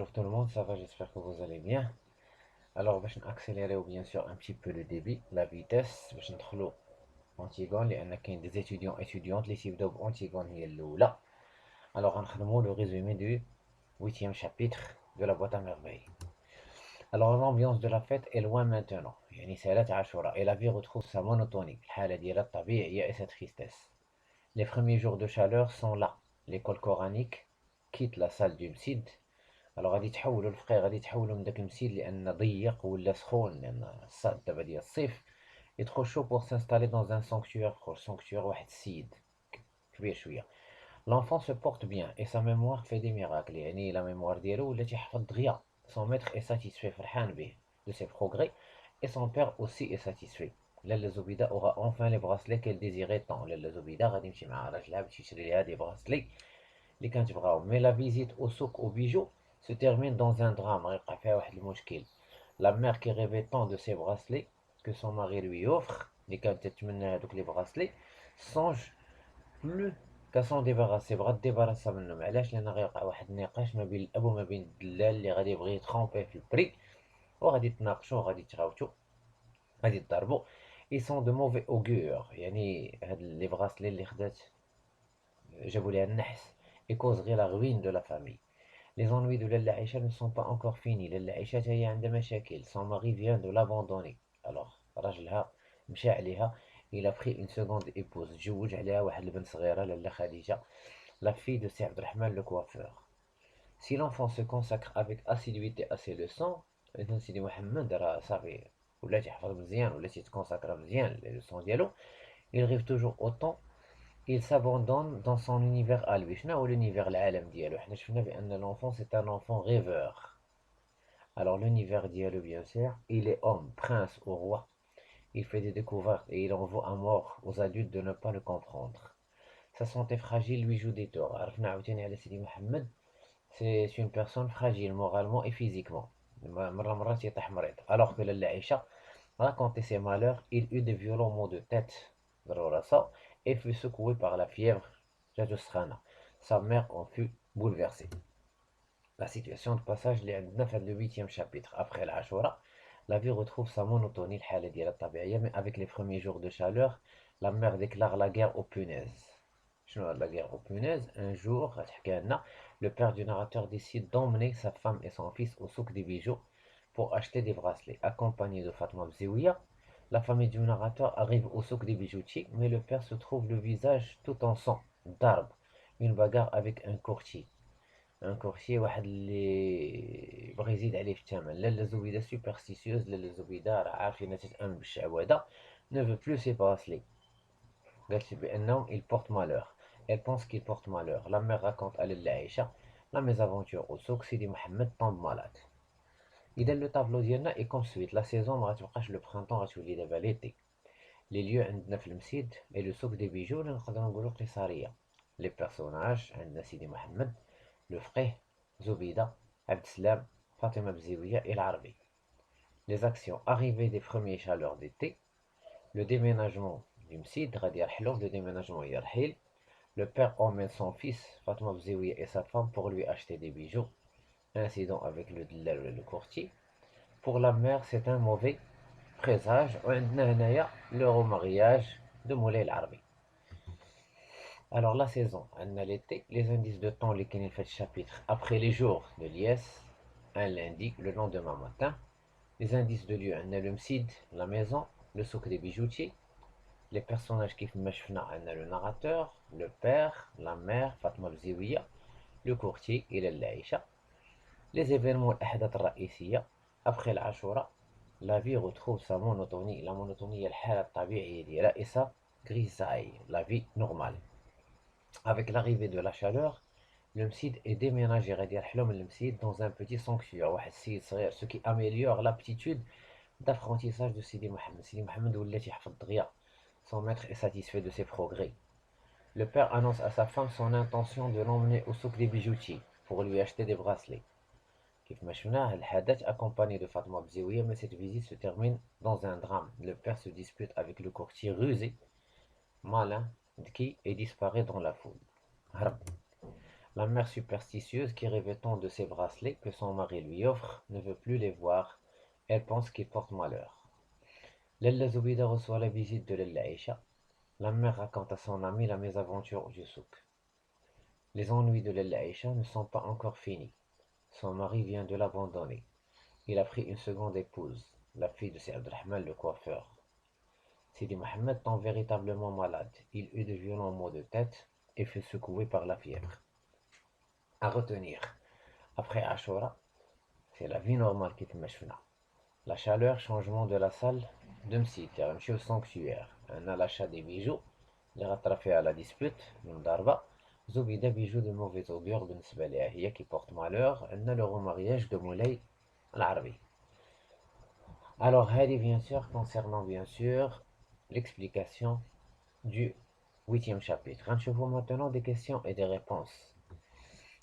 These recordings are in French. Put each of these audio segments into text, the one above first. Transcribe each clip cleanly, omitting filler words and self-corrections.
Bonjour tout le monde, ça va, j'espère que vous allez bien. Alors, je vais accélérer bien sûr un petit peu le débit, la vitesse, باش ندخلوا Antigone, لأن كاين des étudiants étudiantes اللي تيبداو بأنتيغون هي الأولى. Alors, غنخدموا le résumé du 8e chapitre de la boîte à merveilles. Alors, l'ambiance de la fête est loin maintenant, يعني سالات عاشوراء, et la vie retrouve sa monotonie, الحالة ديالها الطبيعية et sa tristesse. Les premiers jours de chaleur sont là. L'école coranique quitte la salle du MSID. Alors غادي يتحولوا الفقيه غادي يتحولوا من داك المسيد لان ضيق ولا سخون لان الصاد دابا ديال الصيف et trop chaud pour s'installer dans un sanctuaire proche sanctuaire واحد السيد كبير شويه. L'enfant se porte bien et sa mémoire fait des miracles يعني la mémoire ديالو ولا تيحفظ دغيا. Son maître est satisfait فرحان به de ses progrès et son père aussi est satisfait. لاله زبيده aura enfin les bracelets qu'elle désirait tant. لاله زبيده غادي يمشي مع راجلها باش يشري ليها دي bracelets اللي كانت تبغاهم. Mais la visite au souk aux bijoux se termine dans un drame. غيوقع فيها واحد المشكل. La mère qui rêvait tant de ces bracelets que son mari lui offre اللي كانت تتمنى هذوك لي bracelets songe plus qu'à s'en débarrasser. بغات ديباراسا منهم. علاش؟ لان غيوقع واحد النقاش ما بين الاب وما بين الدلال اللي غادي يبغي يتخومبي في البري وغادي يتناقشوا وغادي يتغاوتوا غادي يضربوا. Ils sont de mauvais augure. يعني هاد لي bracelets اللي خدات جابوا ليها النحس et causerait la ruine de la famille. Les ennuis de Lalla Aïcha ne sont pas encore finis. Lalla Aïcha هي عندها مشاكل. Son mari vient de l'abandonner. Alors راجلها مشى عليها. Il a pris une seconde épouse. تزوج عليها واحد البنت صغيرة لاله خديجة. La fille de سي عبد الرحمن le coiffeur. Si l'enfant se consacre avec assiduité à ses leçons, إذا سيدي محمد راه صافي ولا تيحفظ مزيان ولا تيتكونساكرا مزيان لي لوسون ديالو. Il rêve toujours autant. Il s'abandonne dans son univers à lui. شنو هو l'univers العالم ديالو؟ حنا شفنا بأن l'enfant c'est un enfant rêveur. Alors l'univers ديالو bien sûr, il est homme, prince ou roi. Il fait des découvertes et il en vaut à mort aux adultes de ne pas le comprendre. Sa santé fragile lui joue des torts. عرفنا عاوتاني على سيدي محمد c'est une personne fragile moralement et physiquement. مرة مرات يطيح مريض. Alors que لاله عائشة racontait ses malheurs, il eut des violents maux de tête ضرورة ça et fut secoué par la fièvre Jajusrana. Sa mère en fut bouleversée. La situation de passage اللي عندنا في le 8e chapitre après l'Ashura, la vie retrouve sa monotonie الحالة ديالها الطبيعية. Mais avec les premiers jours de chaleur, la mère déclare la guerre aux punaises. شنو la guerre aux punaises? Un jour غتحكي لنا le père du narrateur décide d'emmener sa femme et son fils au souk des bijoux pour acheter des bracelets. Accompagné de Fatma Bzéouia, la famille du narrateur arrive au souk des bijoutiers, mais le père se trouve le visage tout en sang, d'arbre, une bagarre avec un courtier. Un courtier واحد اللي بغى يزيد عليه في الثمن. لاله زبيده superstitieuse. لاله زبيده راه عارفين تتأمن بالشعوذة. Ne veut plus ses bracelets. قالت بأنهم il porte malheur. Elle pense qu'il porte malheur. La mère raconte à لاله عائشة la mésaventure au souk. Sidi Mohamed tombe malade. إذا لو طابلو ديالنا اي كوم سويت. لا سيزون ما غتبقاش لو برانطون غتولي دابا ليتي. لي ليو عندنا في المسيد اي لو سوق دي بيجو اللي نقدروا نقولوا قصريه. لي بيرسوناج عندنا سيدي محمد لو فقيه زبيده عبد السلام فاطمه بزيويه العربي. Les actions arrivées des premiers chaleurs d'été, le déménagement du Msid, غادي يرحلوا le déménagement يرحيل. Le père emmène son fils Fatma Bzéouia et sa femme pour lui acheter des bijoux. Incident avec le dillal ou le courtier. Pour la mère, c'est un mauvais présage. وعندنا هنايا le remariage de Moulay العربي. Alors la saison, on a l'été, les indices de temps, les le chapitre. Après les jours de liesse, un lundi, le lendemain matin. Les indices de lieu, on a le msid, la maison, le souk des bijoutiers. Les personnages qui font on a le narrateur, le père, la mère, Fatma Bzéouia, le courtier et l'Aïcha. Les événements الأحداث الرئيسية. Après l'Ashura, la vie retrouve sa monotonie. La monotonie est الحالة الطبيعية ديالها et sa grisaille, la vie normale. Avec l'arrivée de la chaleur, le Msid est déménagé dans un petit sanctuaire, ce qui améliore l'aptitude d'apprentissage de Sidi Mohamed. Sidi Mohamed son maître est satisfait de ses progrès. Le père annonce à sa femme son intention de l'emmener au souk des bijoutiers pour lui acheter des bracelets. كيف ما شفناه الحدث accompagné de Fatma Bzéouia, mais cette visite se termine dans un drame. Le père se dispute avec le courtier rusé, malin, qui et disparaît dans la foule. هرب. La mère superstitieuse qui rêvait tant de ces bracelets que son mari lui offre ne veut plus les voir. Elle pense qu'ils portent malheur. Lella Zoubida reçoit la visite de Lella Aïcha. La mère raconte à son ami la mésaventure du souk. Les ennuis de Lella Aïcha ne sont pas encore finis. Son mari vient de l'abandonner. Il a pris une seconde épouse, la fille de Saïd Rahman le coiffeur. Sidi Mohamed tombe véritablement malade. Il eut de violents maux de tête et fut secoué par la fièvre. À retenir, après Ashura, c'est la vie normale qui te mèche. La chaleur, changement de la salle de Msit, يعني au sanctuaire. On a l'achat des bijoux, les rattrapés à la dispute, l'Mdarba. Zoubida bijoux de mauvais augure بالنسبة لها هي qui porte malheur. On a le remariage de Moulay al-Arabi. Alors, Hadi, bien sûr, concernant bien sûr l'explication du 8e chapitre. Ranchez-vous maintenant des questions et des réponses.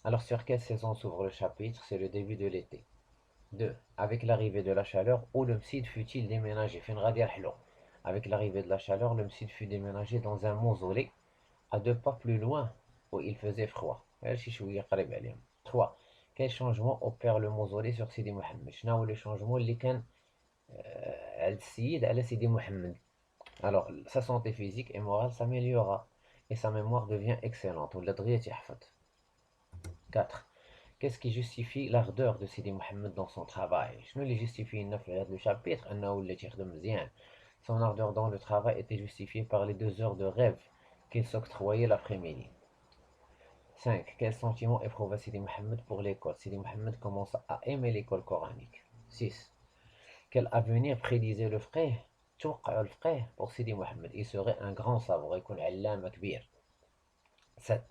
Alors, sur quelle saison s'ouvre le chapitre? C'est le début de l'été. 2. Avec l'arrivée de la chaleur, où le Msid fut-il déménagé? Avec l'arrivée de la chaleur, le Msid fut déménagé dans un mausolée à 2 pas plus loin où il faisait froid. 3. Quel changement opère le mausolée sur Sidi Mohammed? شنو le changement اللي كان السيد على Sidi Mohammed? Alors, sa santé physique et morale s'améliora et sa mémoire devient excellente. 4. Qu'est-ce qui justifie l'ardeur de Sidi Mohammed dans son travail? Je ne justifie le chapitre, son ardeur dans le travail était justifiée par les 2 heures de rêve qu'il s'octroyait l'après-midi. 5. Quel sentiment éprouva Sidi Mohammed pour l'école? Sidi Mohammed commença à aimer l'école coranique. 6. Quel avenir prédisait le frère pour Sidi Mohammed? Il serait un grand savant, يكون علامة كبير. 7.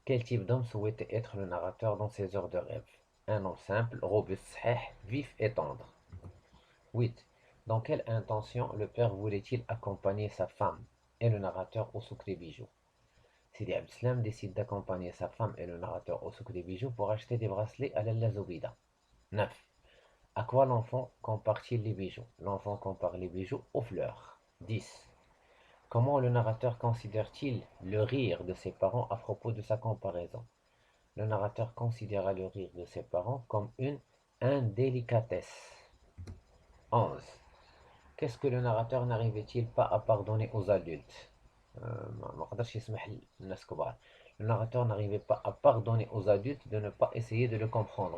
Quel type d'homme souhaitait être le narrateur dans ses heures de rêve? Un homme simple, robuste, sahih, vif et tendre. 8. Dans quelle intention le père voulait-il accompagner sa femme et le narrateur au souk des bijoux? Sidi Abdeslam décide d'accompagner sa femme et le narrateur au souk des bijoux pour acheter des bracelets à Lalla Zoubida. 9. À quoi l'enfant compare-t-il les bijoux? L'enfant compare les bijoux aux fleurs. 10. Comment le narrateur considère-t-il le rire de ses parents à propos de sa comparaison? Le narrateur considéra le rire de ses parents comme une indélicatesse. 11. Qu'est-ce que le narrateur n'arrivait-il pas à pardonner aux adultes? Le narrateur n'arrivait pas à pardonner aux adultes de ne pas essayer de le comprendre.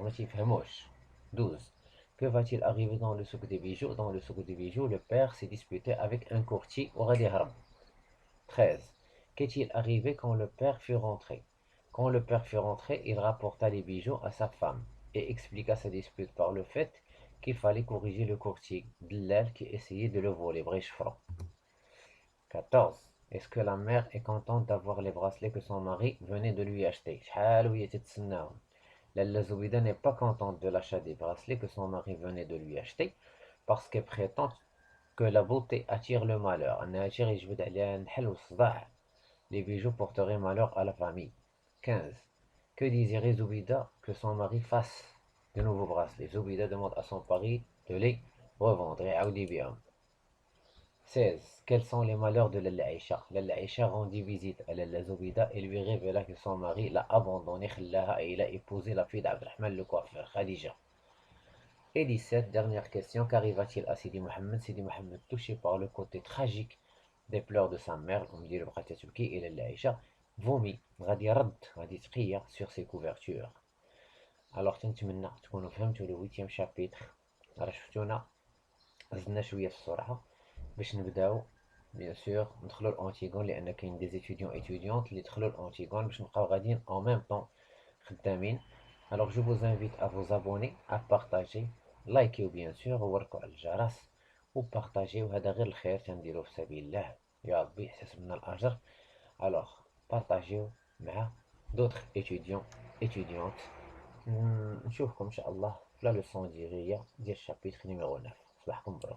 12. Que va-t-il arriver dans le souk des bijoux? Dans le souk des bijoux, le père s'est disputé avec un courtier au Radiharam. 13. Qu'est-il arrivé quand le père fut rentré? Quand le père fut rentré, il rapporta les bijoux à sa femme et expliqua sa dispute par le fait qu'il fallait corriger le courtier Dlal qui essayait de le voler. Brèche franc. 14. Est-ce que la mère est contente d'avoir les bracelets que son mari venait de lui acheter? Lalla Zoubida n'est pas contente de l'achat des bracelets que son mari venait de lui acheter parce qu'elle prétend que la beauté attire le malheur. Les bijoux porteraient malheur à la famille. 15. Que désirait Zoubida que son mari fasse de nouveaux bracelets? Zoubida demande à son mari de les revendre. 16. Quels sont les malheurs de Lalla Aïcha? Lalla Aïcha rendit visite à Lalla Zoubida et lui révéla que son mari l'a abandonné et il a épousé la fille d'Abdelrahman le coiffeur, Khadija. Et 17. Dernière question, qu'arriva-t-il à Sidi Mohammed? Sidi Mohammed, touché par le côté tragique des pleurs de sa mère, comme dit le Bratya Turki et Lalla Aïcha, vomit, غادي تقية sur ses couvertures. Alors تنتمنى تكونوا فهمتوا le 8e chapitre. راه شفتونا زدنا شوية في السرعة باش نبداو بيان سور ندخلو الانتيغون لان كاين دي étudiantes اللي دخلوا الانتيغون باش نبقاو غاديين en même temps خدامين. Alors je vous invite à vous abonner, à partager, liker bien sûr ووركوا على الجرس وبارطاجي وهذا غير الخير تنديرو في سبيل الله يا ربي يحسس منا الأجر. Alors partagez مع d'autres étudiants étudiantes. نشوفكم إن شاء الله في لا لوسون ديال الشابيتر نيميرو 9. صباحكم مبروك.